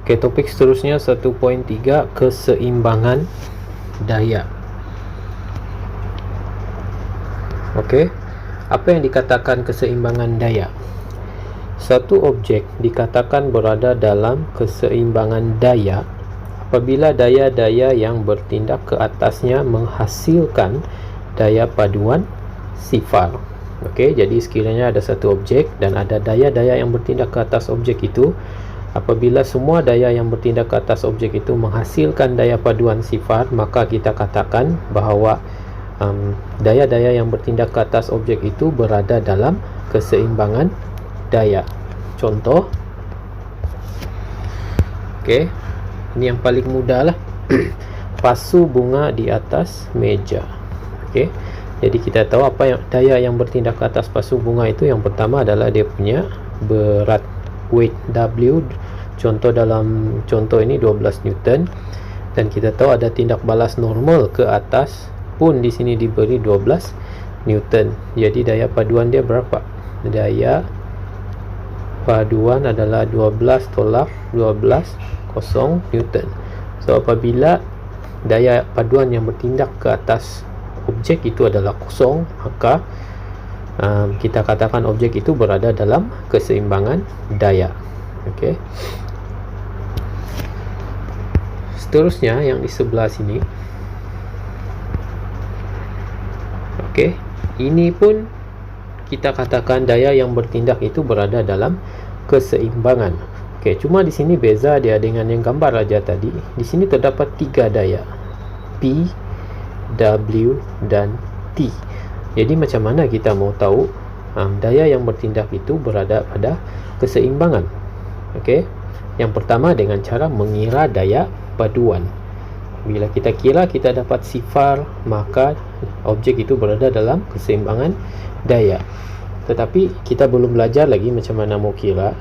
Oke, topik seterusnya 1.3, keseimbangan daya. Oke, apa yang dikatakan keseimbangan daya? Satu objek dikatakan berada dalam keseimbangan daya apabila daya-daya yang bertindak ke atasnya menghasilkan daya paduan sifar. Okey, jadi sekiranya ada satu objek dan ada daya-daya yang bertindak ke atas objek itu, apabila semua daya yang bertindak ke atas objek itu menghasilkan daya paduan sifar, maka kita katakan bahawa daya-daya yang bertindak ke atas objek itu berada dalam keseimbangan daya. Contoh, okey, ini yang paling mudah lah. Pasu bunga di atas meja. Okey, jadi kita tahu apa yang daya yang bertindak ke atas pasu bunga itu. Yang pertama adalah dia punya berat, weight W. Contoh dalam contoh ini 12 Newton, dan kita tahu ada tindak balas normal ke atas pun di sini diberi 12 Newton. Jadi daya paduan dia berapa? Daya paduan adalah 12 tolak 12 kosong Newton. So apabila daya paduan yang bertindak ke atas objek itu adalah kosong, maka kita katakan objek itu berada dalam keseimbangan daya. Okey. Seterusnya yang di sebelah sini. Okey, ini pun kita katakan daya yang bertindak itu berada dalam keseimbangan. Okey, cuma di sini beza dia dengan yang gambar aja tadi. Di sini terdapat 3 daya, P, W dan T. Jadi macam mana kita mau tahu daya yang bertindak itu berada pada keseimbangan? Okey, yang pertama dengan cara mengira daya paduan. Bila kita kira kita dapat sifar, maka objek itu berada dalam keseimbangan daya. Tetapi kita belum belajar lagi macam mana mau kira.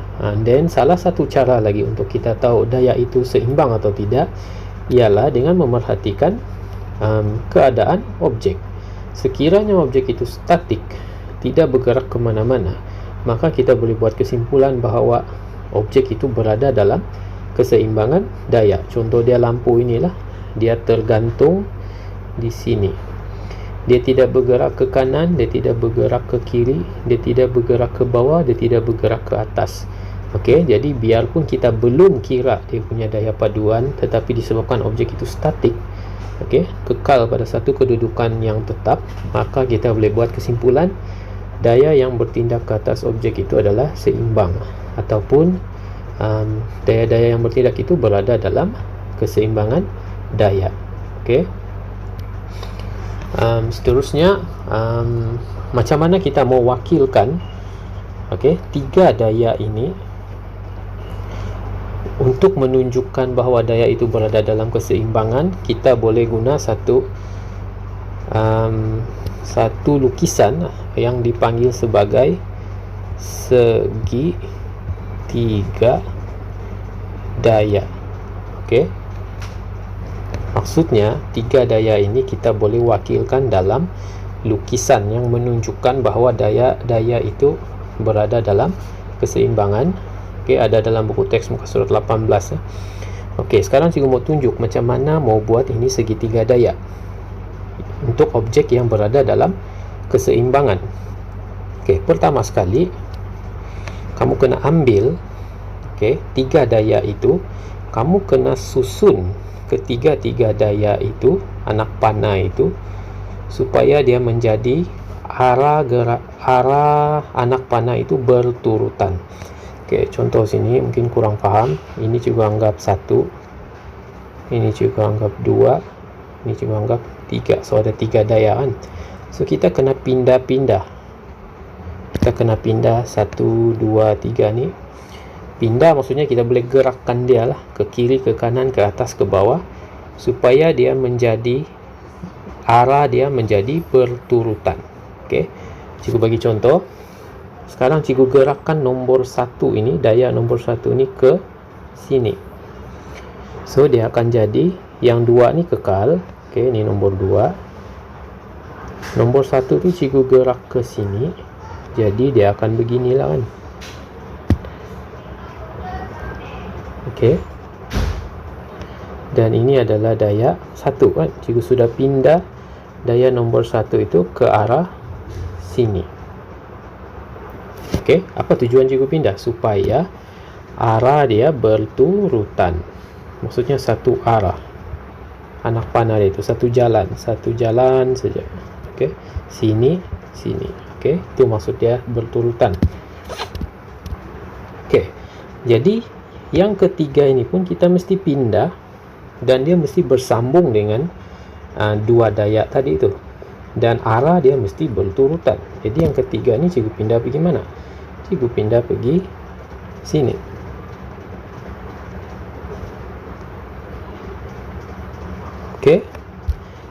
Dan salah satu cara lagi untuk kita tahu daya itu seimbang atau tidak ialah dengan memerhatikan keadaan objek. Sekiranya objek itu statik, tidak bergerak ke mana-mana, maka kita boleh buat kesimpulan bahawa objek itu berada dalam keseimbangan daya. Contoh dia lampu inilah, dia tergantung di sini. Dia tidak bergerak ke kanan, dia tidak bergerak ke kiri, dia tidak bergerak ke bawah, dia tidak bergerak ke atas. Okey, jadi biarpun kita belum kira dia punya daya paduan, tetapi disebabkan objek itu statik, okey, kekal pada satu kedudukan yang tetap, maka kita boleh buat kesimpulan daya yang bertindak ke atas objek itu adalah seimbang, ataupun daya-daya yang bertindak itu berada dalam keseimbangan daya. Okey. Seterusnya, macam mana kita mau wakilkan tiga daya ini untuk menunjukkan bahawa daya itu berada dalam keseimbangan. Kita boleh guna satu lukisan yang dipanggil sebagai segi tiga daya. Okey. Maksudnya, tiga daya ini kita boleh wakilkan dalam lukisan yang menunjukkan bahawa daya-daya itu berada dalam keseimbangan. Okey, ada dalam buku teks muka surat 18 ya. Okey, sekarang cikgu mau tunjuk macam mana mau buat ini segitiga daya untuk objek yang berada dalam keseimbangan. Okey, pertama sekali kamu kena ambil tiga daya itu, kamu kena susun ketiga-tiga daya itu, anak panah itu, supaya dia menjadi arah anak panah itu berturutan. Okey, contoh sini mungkin kurang faham. Ini juga anggap 1, ini juga anggap 2, ini juga anggap 3. So ada 3 daya kan. So kita kena pindah-pindah. Kita kena pindah 1, 2, 3 ni. Pindah maksudnya kita boleh gerakkan dia lah ke kiri, ke kanan, ke atas, ke bawah, supaya dia menjadi arah dia menjadi berturutan. Okey, cikgu bagi contoh. Sekarang cikgu gerakkan nombor 1 ini, daya nombor 1 ini ke sini. So dia akan jadi yang 2 ni kekal. Okey, ini nombor 2. Nombor 1 tu cikgu gerak ke sini. Jadi dia akan beginilah kan. Okey. Dan ini adalah daya 1 kan. Cikgu sudah pindah daya nombor 1 itu ke arah sini. Okey, apa tujuan cikgu pindah? Supaya arah dia berturutan. Maksudnya satu arah. Anak panah dia itu satu jalan saja. Okey, sini, sini. Okey, itu maksud dia berturutan. Okey. Jadi yang ketiga ini pun kita mesti pindah dan dia mesti bersambung dengan dua daya tadi itu. Dan arah dia mesti berturutan. Jadi yang ketiga ni cikgu pindah pergi mana? Cikgu pindah pergi sini. Okey.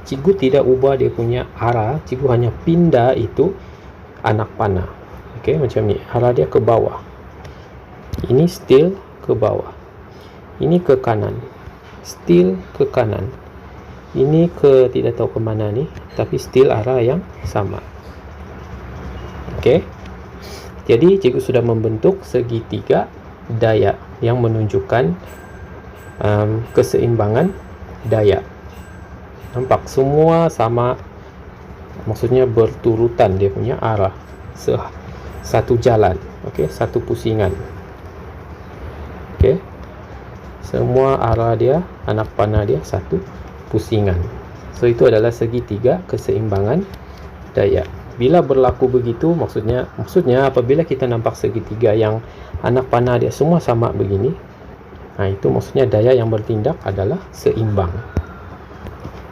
Cikgu tidak ubah dia punya arah, cikgu hanya pindah itu anak panah. Okey, macam ni. Arah dia ke bawah. Ini still ke bawah. Ini ke kanan. Still ke kanan. Ini ke tidak tahu ke mana ni, tapi still arah yang sama. Okey. Jadi cikgu sudah membentuk segitiga daya yang menunjukkan keseimbangan daya. Nampak semua sama, maksudnya berturutan dia punya arah, satu jalan. Okey, satu pusingan. Okey, semua arah dia, anak panah dia satu pusingan. So itu adalah segitiga keseimbangan daya. Bila berlaku begitu, maksudnya apabila kita nampak segitiga yang anak panah dia semua sama begini, itu maksudnya daya yang bertindak adalah seimbang.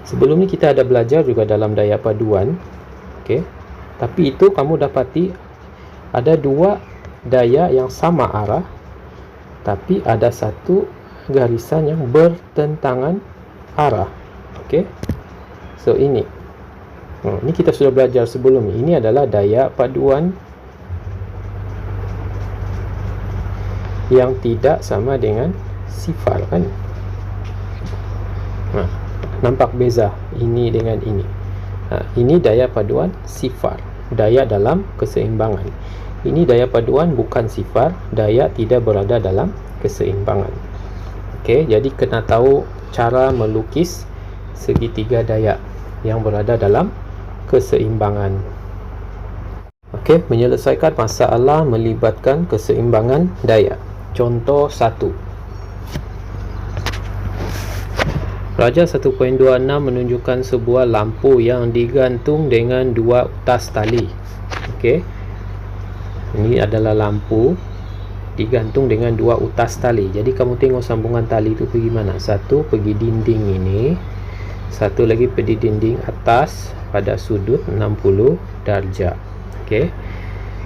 Sebelum ni kita ada belajar juga dalam daya paduan. Okey. Tapi itu kamu dapati ada dua daya yang sama arah, tapi ada satu garisan yang bertentangan arah. Okey. So ini. Ini kita sudah belajar sebelum ni. Ini adalah daya paduan yang tidak sama dengan sifar kan. Nampak beza ini dengan ini. Ini daya paduan sifar, daya dalam keseimbangan. Ini daya paduan bukan sifar, daya tidak berada dalam keseimbangan. Okey, jadi kena tahu cara melukis segitiga daya yang berada dalam keseimbangan. Okey, menyelesaikan masalah melibatkan keseimbangan daya. Contoh 1. Raja 1.26 menunjukkan sebuah lampu yang digantung dengan dua utas tali. Okey. Ini adalah lampu digantung dengan dua utas tali. Jadi kamu tengok sambungan tali itu pergi mana? Satu pergi dinding ini, satu lagi pergi dinding atas pada sudut 60 darjah. Okey.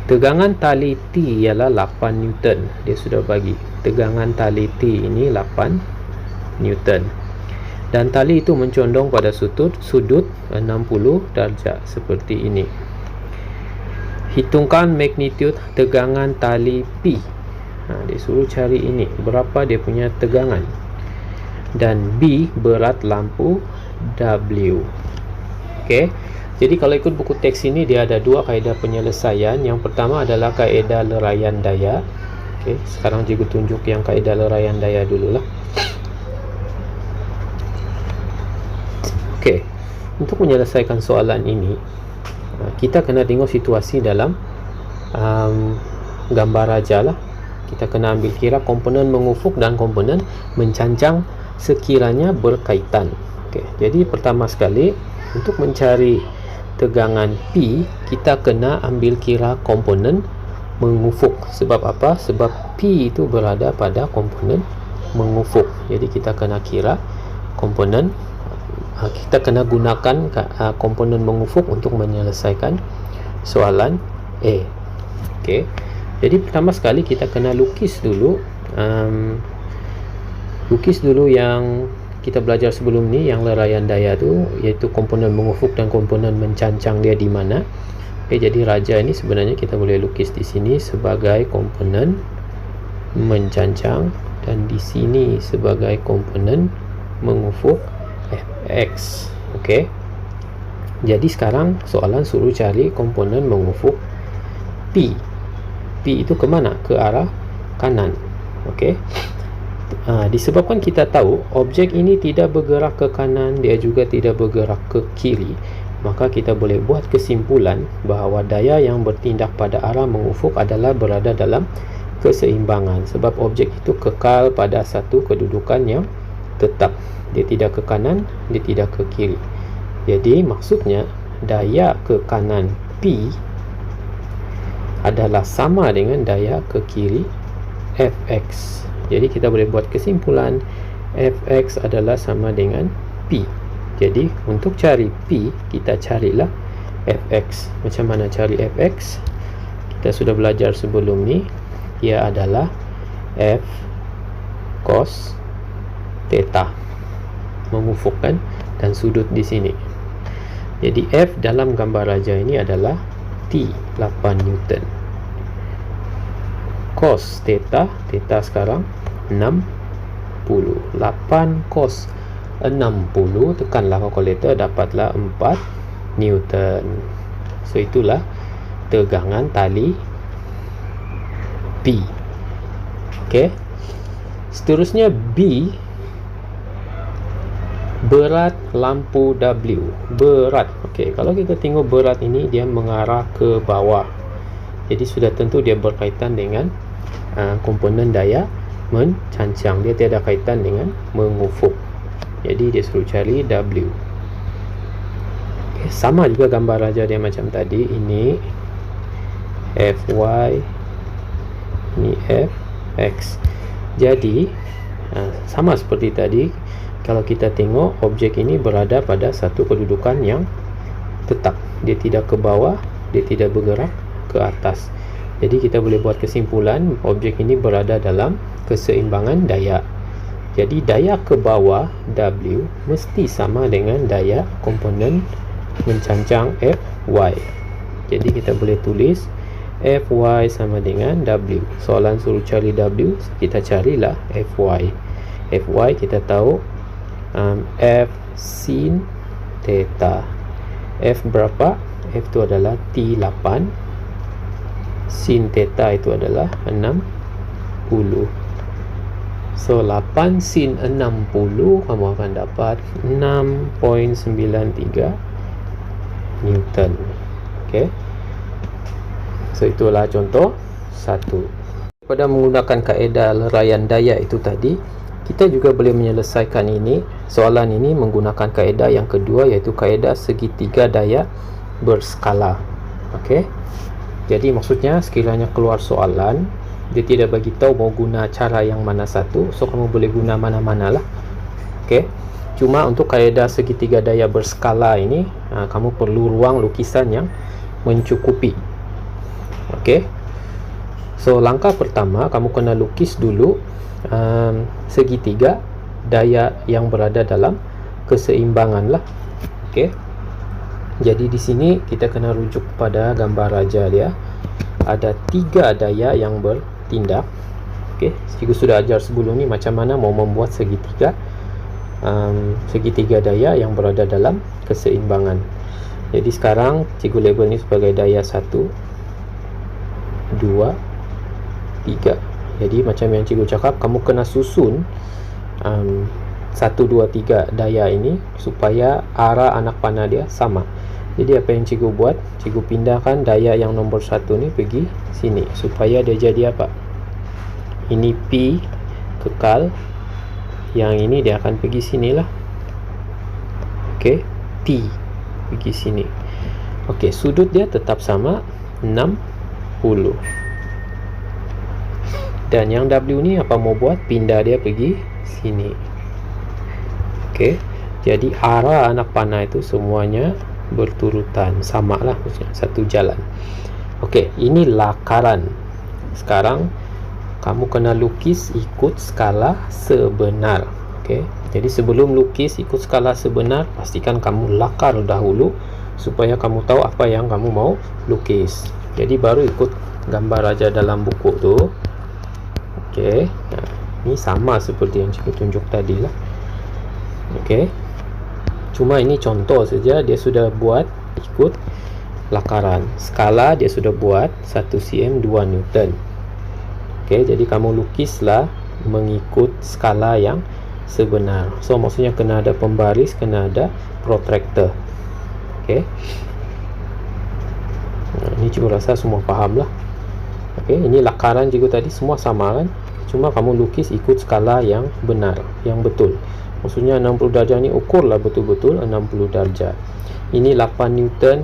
Tegangan tali T ialah 8 Newton. Dia sudah bagi. Tegangan tali T ini 8 Newton. Dan tali itu mencondong pada sudut 60 darjah seperti ini. Hitungkan magnitude tegangan tali P. Dia suruh cari ini, berapa dia punya tegangan. Dan B berat lampu W. Okey. Jadi kalau ikut buku teks ini dia ada dua kaedah penyelesaian. Yang pertama adalah kaedah leraian daya. Okey, sekarang cikgu tunjuk yang kaedah leraian daya dululah. Okey, untuk menyelesaikan soalan ini, kita kena tengok situasi dalam gambar raja lah. Kita kena ambil kira komponen mengufuk dan komponen mencancang sekiranya berkaitan. Okey, jadi pertama sekali untuk mencari tegangan P, kita kena ambil kira komponen mengufuk. Sebab apa? Sebab P itu berada pada komponen mengufuk. Jadi kita kena kira komponen, kita kena gunakan komponen mengufuk untuk menyelesaikan soalan A. Okey. Jadi pertama sekali kita kena lukis dulu yang kita belajar sebelum ni, yang leraian daya tu, iaitu komponen mengufuk dan komponen mencancang dia di mana. Okey, jadi raja ini sebenarnya kita boleh lukis di sini sebagai komponen mencancang dan di sini sebagai komponen mengufuk X. Okey. Jadi sekarang soalan suruh cari komponen mengufuk P. P itu ke mana? Ke arah kanan. Okey. Disebabkan kita tahu objek ini tidak bergerak ke kanan, dia juga tidak bergerak ke kiri, maka kita boleh buat kesimpulan bahawa daya yang bertindak pada arah mengufuk adalah berada dalam keseimbangan, sebab objek itu kekal pada satu kedudukan yang tetap. Dia tidak ke kanan, dia tidak ke kiri. Jadi maksudnya daya ke kanan P adalah sama dengan daya ke kiri Fx. Jadi kita boleh buat kesimpulan Fx adalah sama dengan P. Jadi untuk cari P, kita carilah Fx. Macam mana cari Fx? Kita sudah belajar sebelum ni. Ia adalah F cos theta, mengufukkan, dan sudut di sini. Jadi F dalam gambar raja ini adalah T 8 Newton. Cos theta, theta sekarang 60. 8 cos 60, tekanlah kalkulator, dapatlah 4 Newton. So itulah tegangan tali P. Okey. Seterusnya B, berat lampu W. Berat. Okey, kalau kita tengok berat ini dia mengarah ke bawah. Jadi sudah tentu dia berkaitan dengan komponen daya mencancang. Dia tiada kaitan dengan mengufuk. Jadi dia suruh cari W. Okay, sama juga gambar raja dia macam tadi. Ini Fy, ini Fx. Jadi sama seperti tadi, kalau kita tengok objek ini berada pada satu kedudukan yang tetap. Dia tidak ke bawah, dia tidak bergerak ke atas. Jadi kita boleh buat kesimpulan objek ini berada dalam keseimbangan daya. Jadi daya ke bawah W mesti sama dengan daya komponen mencancang Fy. Jadi kita boleh tulis Fy sama dengan W. Soalan suruh cari W, kita carilah Fy. Fy kita tahu F sin theta. F berapa? F itu adalah T8. Sin theta itu adalah 60. So 8 sin 60 kamu akan dapat 6.93 Newton. Okey. So itulah contoh 1. Pada menggunakan kaedah leraian daya itu tadi, kita juga boleh menyelesaikan soalan ini menggunakan kaedah yang kedua, iaitu kaedah segitiga daya berskala. Okey. Jadi maksudnya sekiranya keluar soalan, dia tidak bagi tahu mau guna cara yang mana satu, so kamu boleh guna mana-mana lah. Okey. Cuma untuk kaedah segitiga daya berskala ini, kamu perlu ruang lukisan yang mencukupi. Okey. So langkah pertama, kamu kena lukis dulu segitiga daya yang berada dalam keseimbangan lah. Okey. Jadi di sini kita kena rujuk pada gambar raja dia. Ada 3 daya yang bertindak. Okey, cikgu sudah ajar sebelum ni macam mana mau membuat segitiga daya yang berada dalam keseimbangan. Jadi sekarang cikgu label ni sebagai daya 1, 2, 3. Jadi macam yang cikgu cakap, kamu kena susun 1, 2, 3 daya ini supaya arah anak panah dia sama. Jadi apa yang cikgu buat, cikgu pindahkan daya yang nombor 1 ni pergi sini supaya dia jadi apa? Ini P kekal, yang ini dia akan pergi sinilah. Okey, T pergi sini. Okey, sudut dia tetap sama 60. Dan yang W ni apa mau buat? Pindah dia pergi sini. Okey, jadi arah anak panah itu semuanya berturutan, sama lah, satu jalan. Okey, ini lakaran. Sekarang kamu kena lukis ikut skala sebenar. Okey, jadi sebelum lukis ikut skala sebenar, pastikan kamu lakar dahulu supaya kamu tahu apa yang kamu mau lukis. Jadi baru ikut gambar raja dalam buku tu. Okey, ini sama seperti yang cikgu tunjuk tadi lah. Okey, cuma ini contoh saja, dia sudah buat ikut lakaran. Skala dia sudah buat 1 cm 2 Newton. Okey, jadi kamu lukislah mengikut skala yang sebenar. So maksudnya kena ada pembaris, kena ada protractor. Okey. Ini cikgu rasa semua faham lah. Okey, ini lakaran cikgu tadi semua sama kan? Cuma kamu lukis ikut skala yang benar, yang betul. Maksudnya 60 darjah ni ukurlah betul-betul 60 darjah. Ini 8 Newton,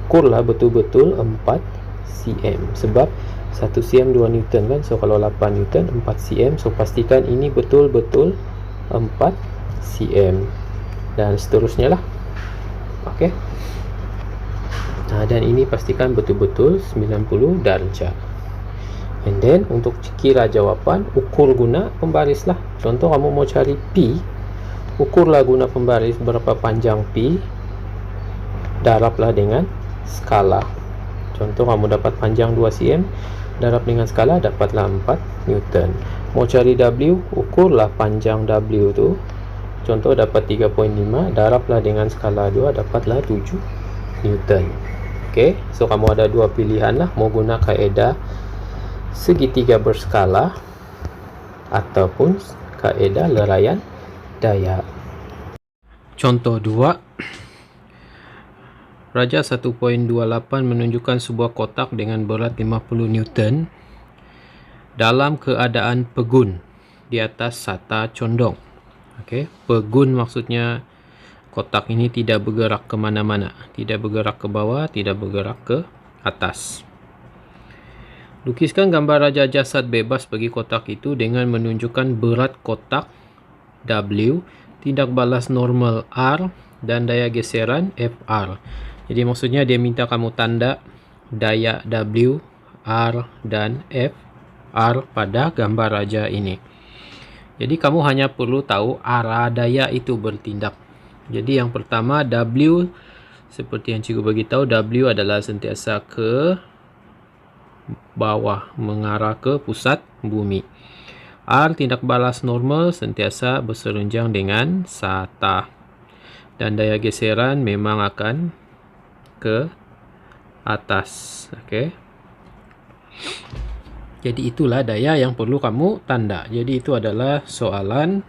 ukurlah betul-betul 4 cm. Sebab 1 cm 2 Newton kan. So kalau 8 Newton 4 cm. So pastikan ini betul-betul 4 cm. Dan seterusnya lah. Okey. Dan ini pastikan betul-betul 90 darjah. And then untuk kira jawapan, ukur guna pembaris lah. Contoh kamu mau cari P, ukurlah guna pembaris berapa panjang P, darablah dengan skala. Contoh kamu dapat panjang 2 cm, darab dengan skala dapatlah 4 Newton. Mau cari W, ukurlah panjang W tu. Contoh dapat 3.5, darablah dengan skala 2 dapatlah 7 Newton. Okey, so kamu ada dua pilihan lah, mau guna kaedah segitiga berskala ataupun kaedah leraian daya. Contoh 2. Raja 1.28 menunjukkan sebuah kotak dengan berat 50 Newton dalam keadaan pegun di atas sata condong. Okey, pegun maksudnya kotak ini tidak bergerak ke mana-mana, tidak bergerak ke bawah, tidak bergerak ke atas. Lukiskan gambar raja jasad bebas bagi kotak itu dengan menunjukkan berat kotak W, tindak balas normal R, dan daya geseran FR. Jadi maksudnya dia minta kamu tanda daya W, R, dan FR pada gambar raja ini. Jadi kamu hanya perlu tahu arah daya itu bertindak. Jadi yang pertama W, seperti yang cikgu bagi tahu, W adalah sentiasa ke bawah, mengarah ke pusat bumi. R, tindak balas normal, sentiasa berserenjang dengan sata. Dan daya geseran memang akan ke atas. Okey. Jadi itulah daya yang perlu kamu tanda. Jadi itu adalah soalan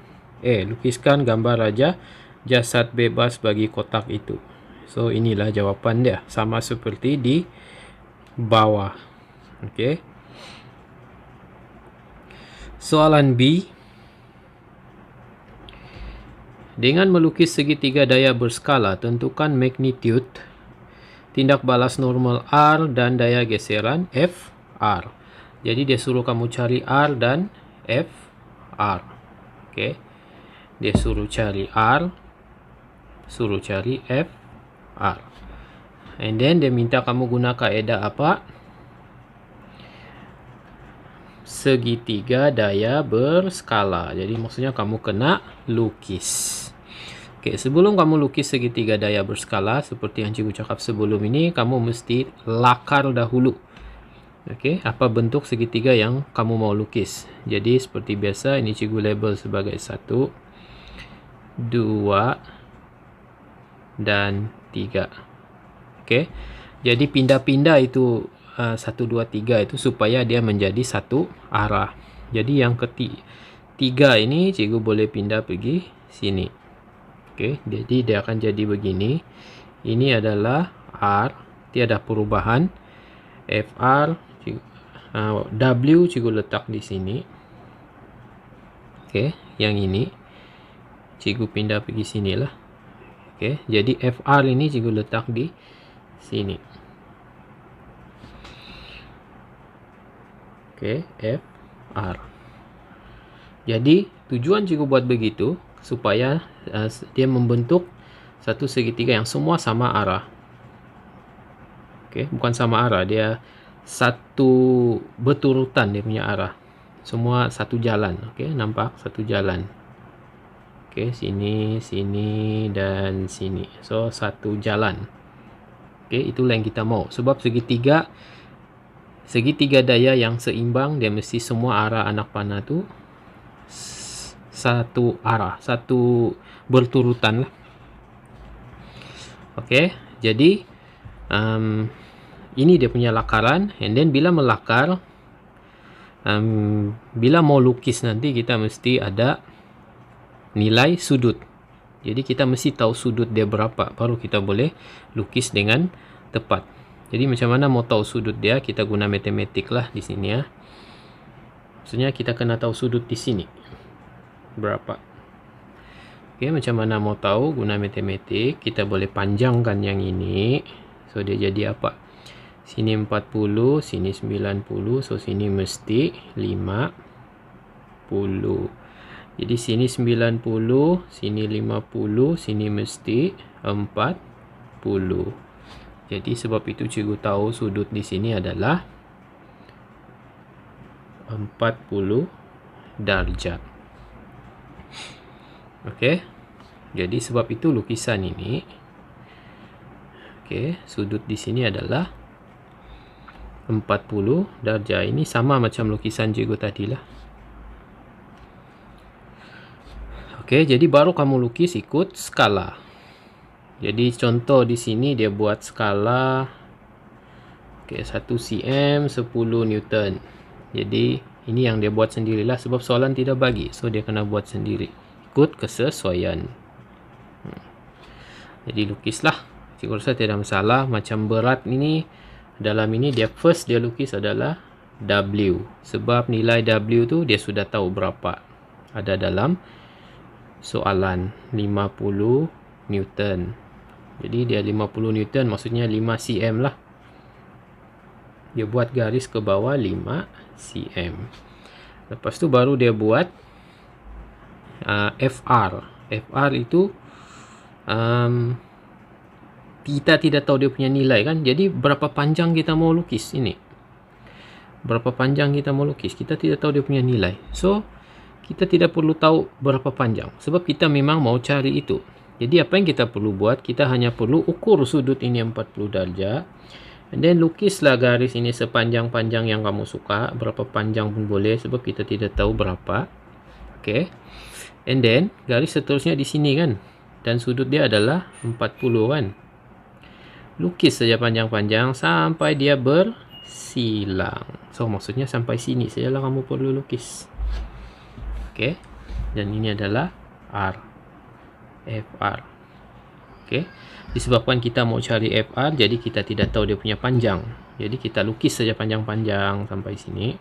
lukiskan gambar raja jasad bebas bagi kotak itu. So inilah jawapan dia, sama seperti di bawah. Okey. Soalan B. Dengan melukis segitiga daya berskala, tentukan magnitude, tindak balas normal R, dan daya geseran FR. Jadi dia suruh kamu cari R dan FR. Okey. Dia suruh cari R, suruh cari FR. And then dia minta kamu guna kaedah apa? Segitiga daya berskala. Jadi maksudnya kamu kena lukis. Okey, sebelum kamu lukis segitiga daya berskala seperti yang cikgu cakap sebelum ini, kamu mesti lakar dahulu. Okey, apa bentuk segitiga yang kamu mau lukis. Jadi seperti biasa ini cikgu label sebagai 1, 2 dan 3. Okey. Jadi pindah-pindah itu 1, 2, 3 itu supaya dia menjadi satu arah. Jadi yang ketiga ini cikgu boleh pindah pergi sini. Okey, jadi dia akan jadi begini. Ini adalah R, tiada perubahan. FR, W cikgu letak di sini. Okey, yang ini cikgu pindah pergi sinilah. Okey, jadi FR ini cikgu letak di sini. Okey, FR. Jadi tujuan cikgu buat begitu supaya dia membentuk satu segitiga yang semua sama arah. Okey, bukan sama arah, dia satu berturutan dia punya arah. Semua satu jalan. Okey, nampak satu jalan. Okey, sini, sini dan sini. So satu jalan. Okey, itulah yang kita mau. Sebab segitiga daya yang seimbang, dia mesti semua arah anak panah tu satu arah, satu berturutan lah. Okey, jadi ini dia punya lakaran. And then bila melakar, bila mau lukis nanti kita mesti ada nilai sudut. Jadi kita mesti tahu sudut dia berapa, baru kita boleh lukis dengan tepat. Jadi macam mana mau tahu sudut dia? Kita guna matematik lah di sini ya. Maksudnya kita kena tahu sudut di sini berapa. Oke, macam mana mau tahu? Guna matematik, kita boleh panjangkan yang ini. So dia jadi apa? Sini 40, sini 90, so sini mesti 50. Jadi sini 90, sini 50, sini mesti 40. Jadi sebab itu cikgu tahu sudut di sini adalah 40 darjat. Okey. Jadi sebab itu lukisan ini, okey, sudut di sini adalah 40 darjah. Ini sama macam lukisan cikgu tadi lah. Okey, jadi baru kamu lukis ikut skala. Jadi contoh di sini dia buat skala 1 cm 10 Newton. Jadi ini yang dia buat sendirilah sebab soalan tidak bagi. So dia kena buat sendiri. Ikut kesesuaian. Jadi lukislah. Cikgu rasa tidak masalah. Macam berat ini, dalam ini dia first dia lukis adalah W. Sebab nilai W tu dia sudah tahu berapa. Ada dalam soalan 50 Newton. Jadi dia 50 Newton maksudnya 5 cm lah. Dia buat garis ke bawah 5 cm. Lepas tu baru dia buat FR. FR itu kita tidak tahu dia punya nilai kan. Jadi berapa panjang kita mau lukis ini. Berapa panjang kita mau lukis. Kita tidak tahu dia punya nilai. So kita tidak perlu tahu berapa panjang. Sebab kita memang mau cari itu. Jadi apa yang kita perlu buat? Kita hanya perlu ukur sudut ini 40 darjah. And then lukislah garis ini sepanjang-panjang yang kamu suka. Berapa panjang pun boleh. Sebab kita tidak tahu berapa. Okay. And then garis seterusnya di sini kan. Dan sudut dia adalah 40 kan. Lukis saja panjang-panjang sampai dia bersilang. So maksudnya sampai sini sajalah kamu perlu lukis. Okey, dan ini adalah R, FR. Okey, disebabkan kita mau cari FR, jadi kita tidak tahu dia punya panjang. Jadi kita lukis saja panjang-panjang sampai sini.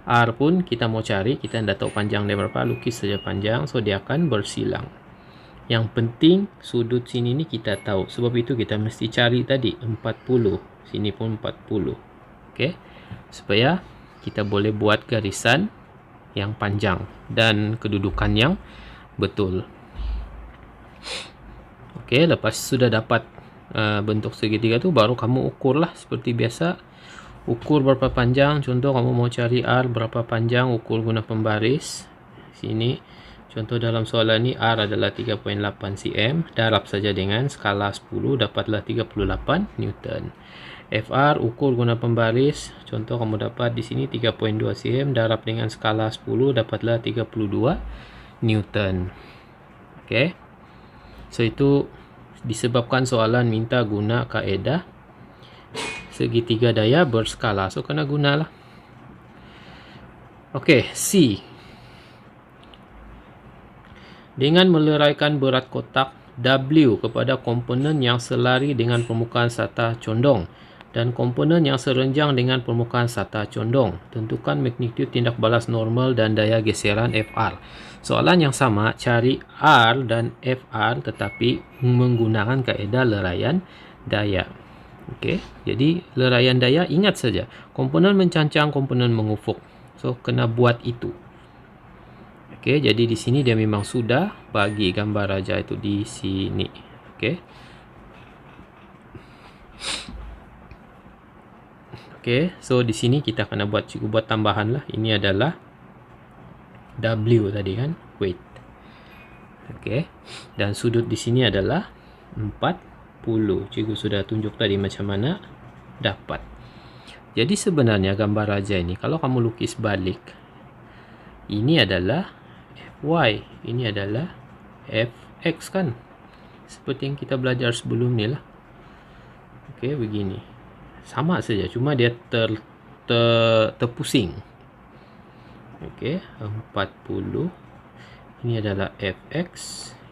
R pun kita mau cari, kita tidak tahu panjang dia berapa, lukis saja panjang, so dia akan bersilang. Yang penting sudut sini ni kita tahu, sebab itu kita mesti cari tadi 40, sini pun 40. Okey, supaya kita boleh buat garisan yang panjang dan kedudukan yang betul. Okey, lepas sudah dapat bentuk segitiga tu, baru kamu ukurlah seperti biasa. Ukur berapa panjang. Contoh kamu mau cari R berapa panjang, ukur guna pembaris. Sini contoh dalam soalan ni R adalah 3.8 cm. Darab saja dengan skala 10, dapatlah 38 Newton. FR ukur guna pembaris. Contoh kamu dapat di sini 3.2 cm, darab dengan skala 10, dapatlah 32 Newton. Okey. So itu disebabkan soalan minta guna kaedah segitiga daya berskala. So kena gunalah. Okey, C. Dengan meleraikan berat kotak W kepada komponen yang selari dengan permukaan sata condong dan komponen yang serenjang dengan permukaan sata condong, tentukan magnitud tindak balas normal dan daya geseran FR. Soalan yang sama, cari R dan FR tetapi menggunakan kaedah leraian daya. Okey, jadi leraian daya ingat saja, komponen mencancang, komponen mengufuk. So kena buat itu. Okey, jadi di sini dia memang sudah bagi gambar raja itu di sini. Okey. Okey, so di sini kita kena buat tambahan lah. Ini adalah W tadi kan, weight. Okey. Dan sudut di sini adalah 40. Cikgu sudah tunjuk tadi macam mana dapat. Jadi sebenarnya gambar raja ini kalau kamu lukis balik, ini adalah FY, ini adalah FX kan. Seperti yang kita belajar sebelum ni lah. Okey, begini. Sama saja, cuma dia terpusing. Okey, 40. Ini adalah fx,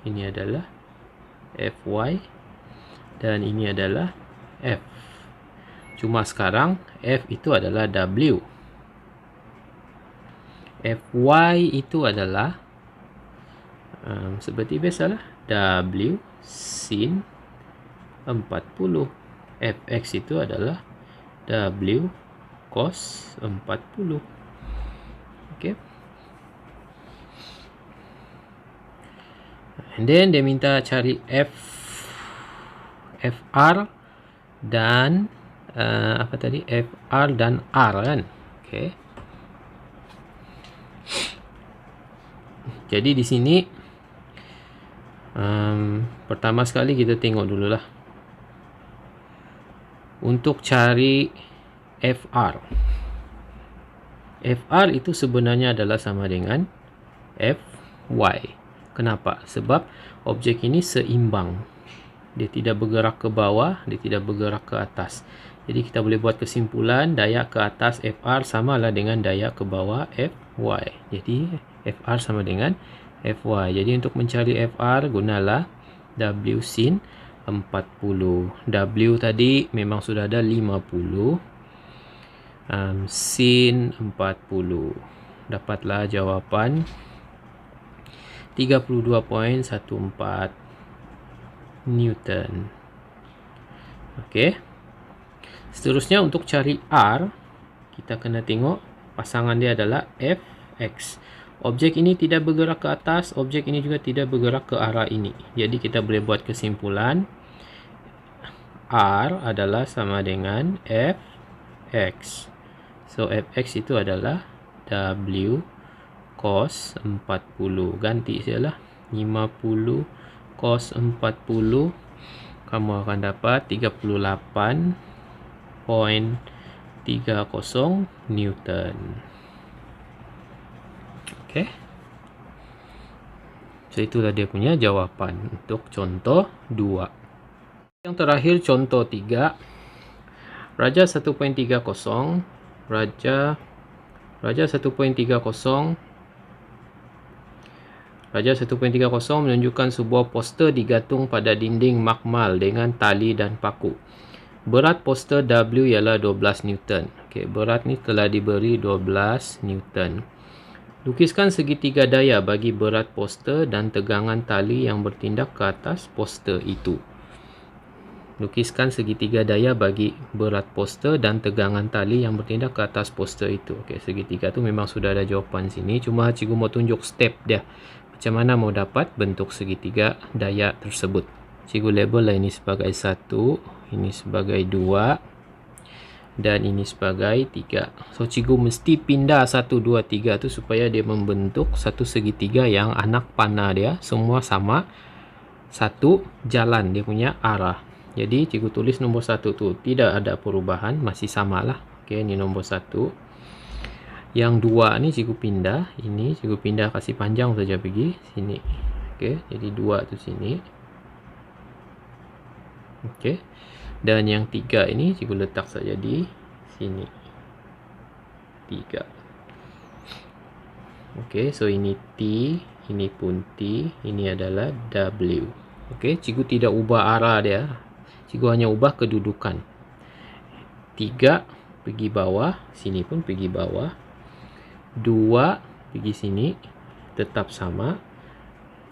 ini adalah fy, dan ini adalah f. Cuma sekarang f itu adalah w. Fy itu adalah seperti biasalah w sin 40. Fx itu adalah w cos 40. Okey. And then dia minta cari fr dan apa tadi, fr dan r kan. Okey. Jadi di sini pertama sekali kita tengok dululah untuk cari fr. Fr itu sebenarnya adalah sama dengan fy. Kenapa? Sebab objek ini seimbang. Dia tidak bergerak ke bawah, dia tidak bergerak ke atas. Jadi kita boleh buat kesimpulan daya ke atas fr samalah dengan daya ke bawah fy. Jadi fr sama dengan fy. Jadi untuk mencari fr gunalah w sin 40. W tadi memang sudah ada 50. Sin 40. Dapatlah jawapan 32.14 Newton. Okey. Seterusnya untuk cari R, kita kena tengok pasangan dia adalah fx. Objek ini tidak bergerak ke atas, objek ini juga tidak bergerak ke arah ini. Jadi kita boleh buat kesimpulan R adalah sama dengan fx. So fx itu adalah w cos 40. Ganti sajalah 50 cos 40. Kamu akan dapat 38.30 Newton. Okey. So itulah dia punya jawapan untuk contoh 2. Yang terakhir contoh 3. Raja 1.30 Raja 1.30 menunjukkan sebuah poster digantung pada dinding makmal dengan tali dan paku. Berat poster W ialah 12 Newton. Okey, berat ni telah diberi 12 Newton. Lukiskan segitiga daya bagi berat poster dan tegangan tali yang bertindak ke atas poster itu. Lukiskan segitiga daya bagi berat poster dan tegangan tali yang bertindak ke atas poster itu. Okey, segitiga tu memang sudah ada jawapan sini. Cuma cikgu mau tunjuk step dia. Macam mana mau dapat bentuk segitiga daya tersebut. Cikgu label lah ini sebagai 1, ini sebagai 2, dan ini sebagai 3. So cikgu mesti pindah 1, 2, 3 tu supaya dia membentuk satu segitiga yang anak panah dia semua sama satu jalan dia punya arah. Jadi cikgu tulis nombor 1 tu tidak ada perubahan, masih samalah. Okey, ini nombor 1. Yang 2 ni cikgu pindah, ini cikgu pindah kasih panjang saja pergi sini. Okey, jadi 2 tu sini. Okey. Dan yang 3 ini cikgu letak saja di sini. 3. Okey, so ini T, ini pun T, ini adalah W. Okey, cikgu tidak ubah arah dia. Cikgu hanya ubah kedudukan. 3 pergi bawah, sini pun pergi bawah. 2 pergi sini tetap sama.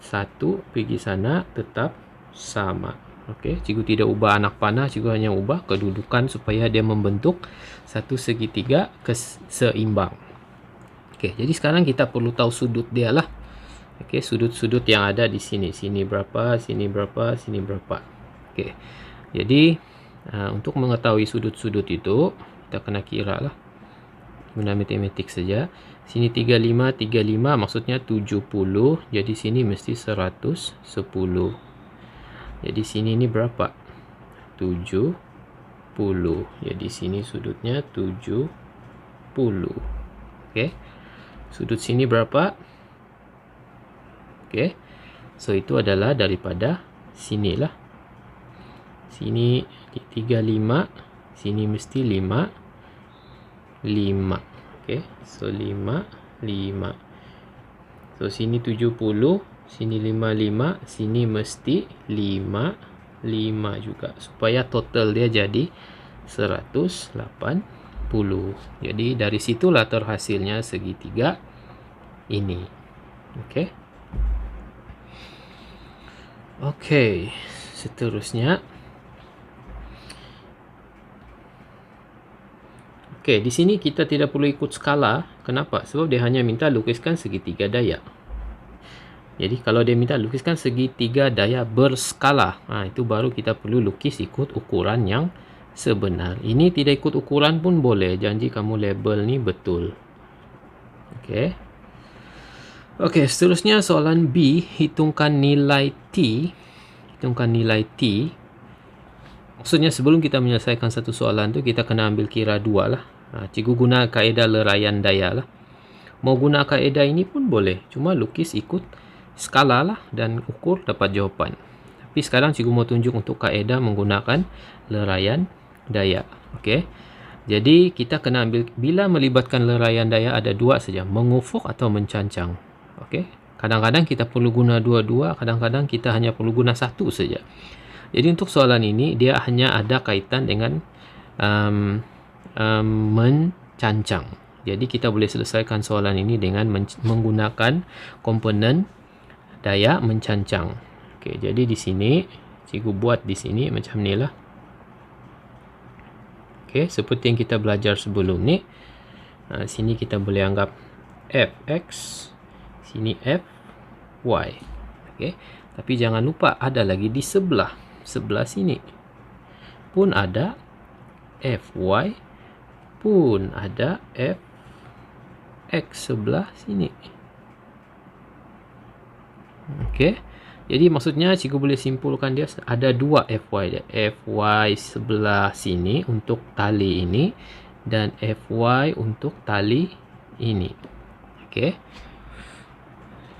1 pergi sana tetap sama. Okey, cikgu tidak ubah anak panah, cikgu hanya ubah kedudukan supaya dia membentuk satu segitiga seimbang. Okey, jadi sekarang kita perlu tahu sudut dia lah. Okey, sudut-sudut yang ada di sini. Sini berapa, sini berapa, sini berapa. Okey. Jadi untuk mengetahui sudut-sudut itu kita kena kira lah. Guna matematik saja. Sini 35, 35 maksudnya 70. Jadi sini mesti 110. Jadi sini ni berapa? 70. Jadi sini sudutnya 70. Okey. Sudut sini berapa? Okey. So itu adalah daripada sinilah. Sini 35, sini mesti 5. 5. Okey. So 5, So sini 70, sini 55, sini mesti 5 juga, supaya total dia jadi 180. Jadi dari situlah terhasilnya segitiga ini. Oke, seterusnya. Oke, di sini kita tidak perlu ikut skala. Kenapa? Sebab dia hanya minta lukiskan segitiga daya. Jadi kalau dia minta lukiskan segitiga daya berskala, itu baru kita perlu lukis ikut ukuran yang sebenar. Ini tidak ikut ukuran pun boleh. Janji kamu label ni betul. Oke, seterusnya soalan B. Hitungkan nilai T. Maksudnya sebelum kita menyelesaikan satu soalan tu, kita kena ambil kira dua lah. Cikgu guna kaedah leraian daya lah. Mau guna kaedah ini pun boleh. Cuma lukis ikut skala lah dan ukur dapat jawapan. Tapi sekarang cikgu mau tunjuk untuk kaedah menggunakan leraian daya. Jadi kita kena ambil, bila melibatkan leraian daya ada dua saja, mengufuk atau mencancang. Kadang-kadang kita perlu guna dua-dua, kadang-kadang kita hanya perlu guna satu saja. Jadi untuk soalan ini dia hanya ada kaitan dengan mencancang. Jadi kita boleh selesaikan soalan ini dengan menggunakan komponen daya mencancang. Jadi di sini cikgu buat di sini macam ni lah. Seperti yang kita belajar sebelum ni. Sini kita boleh anggap fx, sini fy. Tapi jangan lupa ada lagi di sebelah sini pun ada fy, pun ada fx sebelah sini. Jadi maksudnya cikgu boleh simpulkan dia ada dua fy dia. Fy sebelah sini untuk tali ini dan fy untuk tali ini.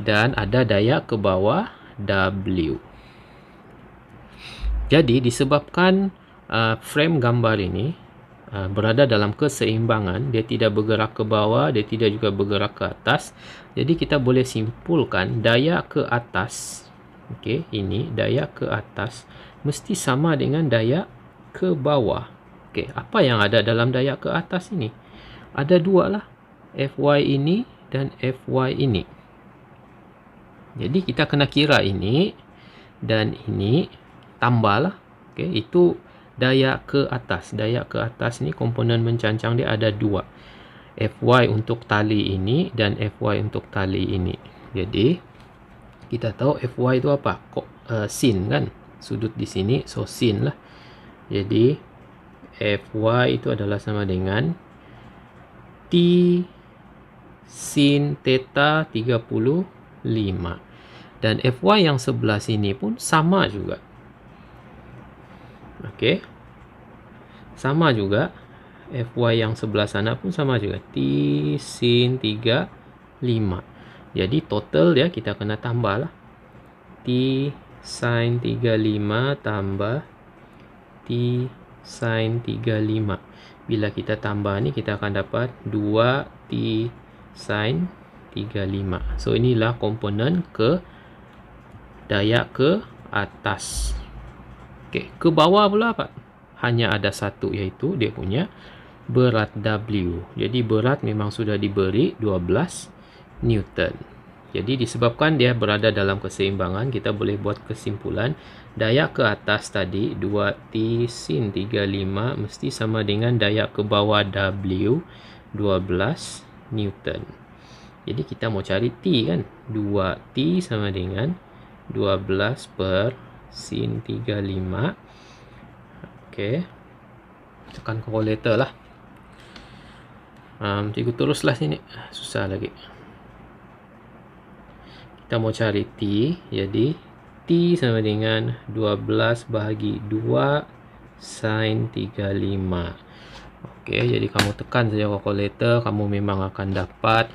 Dan ada daya ke bawah W. Jadi disebabkan frame gambar ini berada dalam keseimbangan, dia tidak bergerak ke bawah, dia tidak juga bergerak ke atas. Jadi kita boleh simpulkan daya ke atas, ini daya ke atas mesti sama dengan daya ke bawah. Apa yang ada dalam daya ke atas ini? Ada dua lah, fy ini dan fy ini. Jadi kita kena kira ini dan ini tambahlah. Itu daya ke atas. Daya ke atas ni komponen mencancang dia ada dua. Fy untuk tali ini dan fy untuk tali ini. Jadi kita tahu fy itu apa? Sin kan? Sudut di sini, so sin lah. Jadi fy itu adalah sama dengan T sin theta 35. Dan fy yang sebelah sini pun sama juga. Sama juga. Fy yang sebelah sana pun sama juga. T sin 35. Jadi total dia kita kena tambah lah. T sin 35 tambah T sin 35. Bila kita tambah ni kita akan dapat 2T sin 35. So inilah komponen ke daya ke atas. Ke bawah pula apa? Hanya ada satu, iaitu dia punya berat W. Jadi berat memang sudah diberi 12 Newton. Jadi disebabkan dia berada dalam keseimbangan, kita boleh buat kesimpulan daya ke atas tadi 2T sin 35 mesti sama dengan daya ke bawah W 12 Newton. Jadi kita mau cari T kan? 2T sama dengan 12 per sin 35. Tekan kalkulator lah. Cikgu teruslah sini. Susah lagi. Kita mau cari T. Jadi T sama dengan 12 bahagi 2 sin 35. Jadi kamu tekan saja kalkulator, kamu memang akan dapat.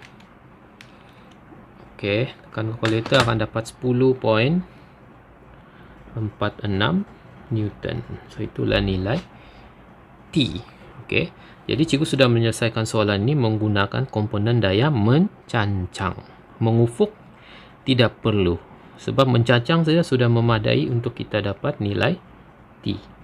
Tekan kalkulator akan dapat 10.46 Newton. So itulah nilai T. Okey. Jadi cikgu sudah menyelesaikan soalan ini menggunakan komponen daya mencancang. Mengufuk tidak perlu. Sebab mencancang saja sudah memadai untuk kita dapat nilai T.